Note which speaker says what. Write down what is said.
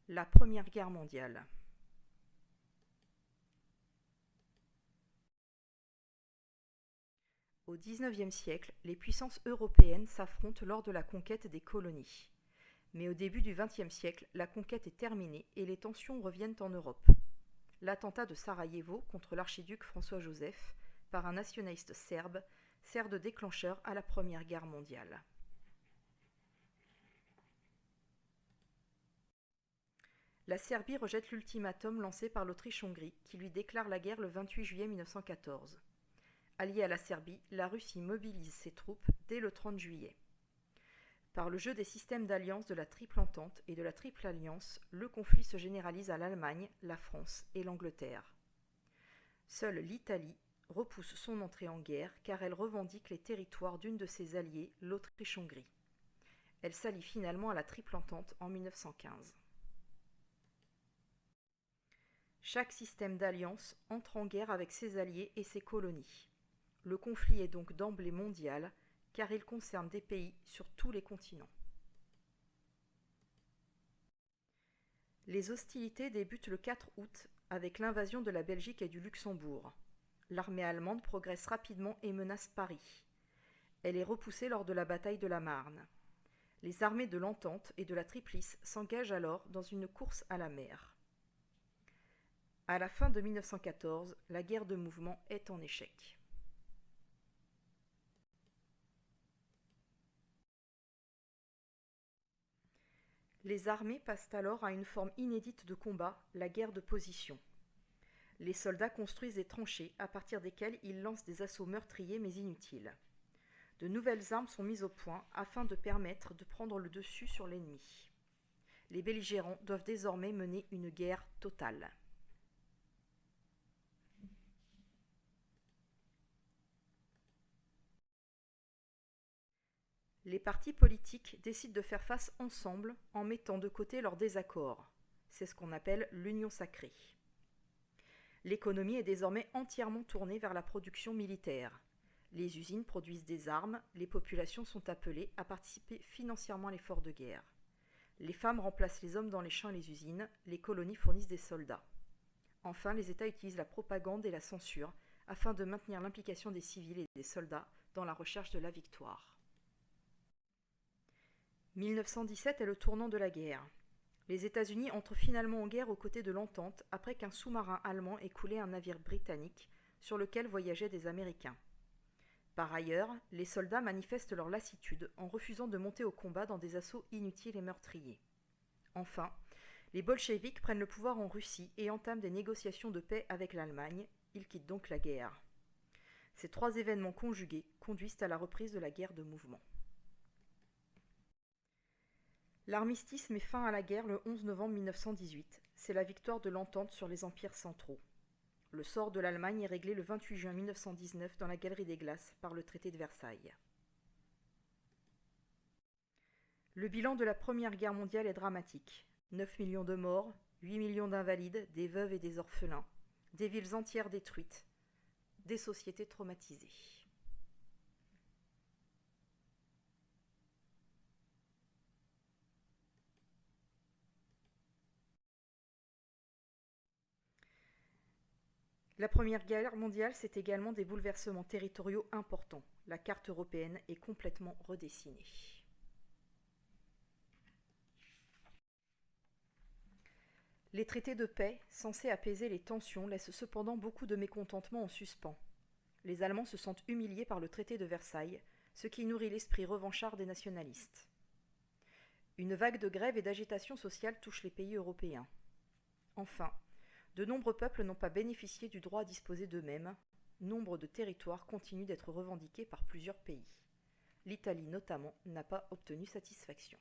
Speaker 1: La Première Guerre mondiale. Au XIXe siècle, les puissances européennes s'affrontent lors de la conquête des colonies. Mais au début du XXe siècle, la conquête est terminée et les tensions reviennent en Europe. L'attentat de Sarajevo contre l'archiduc François-Joseph par un nationaliste serbe sert de déclencheur à la Première Guerre mondiale. La Serbie rejette l'ultimatum lancé par l'Autriche-Hongrie qui lui déclare la guerre le 28 juillet 1914. Alliée à la Serbie, la Russie mobilise ses troupes dès le 30 juillet. Par le jeu des systèmes d'alliance de la Triple Entente et de la Triple Alliance, le conflit se généralise à l'Allemagne, la France et l'Angleterre. Seule l'Italie repousse son entrée en guerre car elle revendique les territoires d'une de ses alliées, l'Autriche-Hongrie. Elle s'allie finalement à la Triple Entente en 1915. Chaque système d'alliance entre en guerre avec ses alliés et ses colonies. Le conflit est donc d'emblée mondial, car il concerne des pays sur tous les continents. Les hostilités débutent le 4 août avec l'invasion de la Belgique et du Luxembourg. L'armée allemande progresse rapidement et menace Paris. Elle est repoussée lors de la bataille de la Marne. Les armées de l'Entente et de la Triplice s'engagent alors dans une course à la mer. À la fin de 1914, la guerre de mouvement est en échec. Les armées passent alors à une forme inédite de combat, la guerre de position. Les soldats construisent des tranchées à partir desquelles ils lancent des assauts meurtriers mais inutiles. De nouvelles armes sont mises au point afin de permettre de prendre le dessus sur l'ennemi. Les belligérants doivent désormais mener une guerre totale. Les partis politiques décident de faire face ensemble en mettant de côté leurs désaccords. C'est ce qu'on appelle l'union sacrée. L'économie est désormais entièrement tournée vers la production militaire. Les usines produisent des armes, les populations sont appelées à participer financièrement à l'effort de guerre. Les femmes remplacent les hommes dans les champs et les usines, les colonies fournissent des soldats. Enfin, les États utilisent la propagande et la censure afin de maintenir l'implication des civils et des soldats dans la recherche de la victoire. 1917 est le tournant de la guerre. Les États-Unis entrent finalement en guerre aux côtés de l'Entente après qu'un sous-marin allemand ait coulé un navire britannique sur lequel voyageaient des Américains. Par ailleurs, les soldats manifestent leur lassitude en refusant de monter au combat dans des assauts inutiles et meurtriers. Enfin, les bolcheviks prennent le pouvoir en Russie et entament des négociations de paix avec l'Allemagne. Ils quittent donc la guerre. Ces trois événements conjugués conduisent à la reprise de la guerre de mouvement. L'armistice met fin à la guerre le 11 novembre 1918. C'est la victoire de l'Entente sur les empires centraux. Le sort de l'Allemagne est réglé le 28 juin 1919 dans la Galerie des Glaces par le traité de Versailles. Le bilan de la Première Guerre mondiale est dramatique. 9 millions de morts, 8 millions d'invalides, des veuves et des orphelins, des villes entières détruites, des sociétés traumatisées. La Première Guerre mondiale, c'est également des bouleversements territoriaux importants. La carte européenne est complètement redessinée. Les traités de paix, censés apaiser les tensions, laissent cependant beaucoup de mécontentement en suspens. Les Allemands se sentent humiliés par le traité de Versailles, ce qui nourrit l'esprit revanchard des nationalistes. Une vague de grève et d'agitation sociale touche les pays européens. Enfin, de nombreux peuples n'ont pas bénéficié du droit à disposer d'eux-mêmes. Nombre de territoires continuent d'être revendiqués par plusieurs pays. L'Italie notamment n'a pas obtenu satisfaction.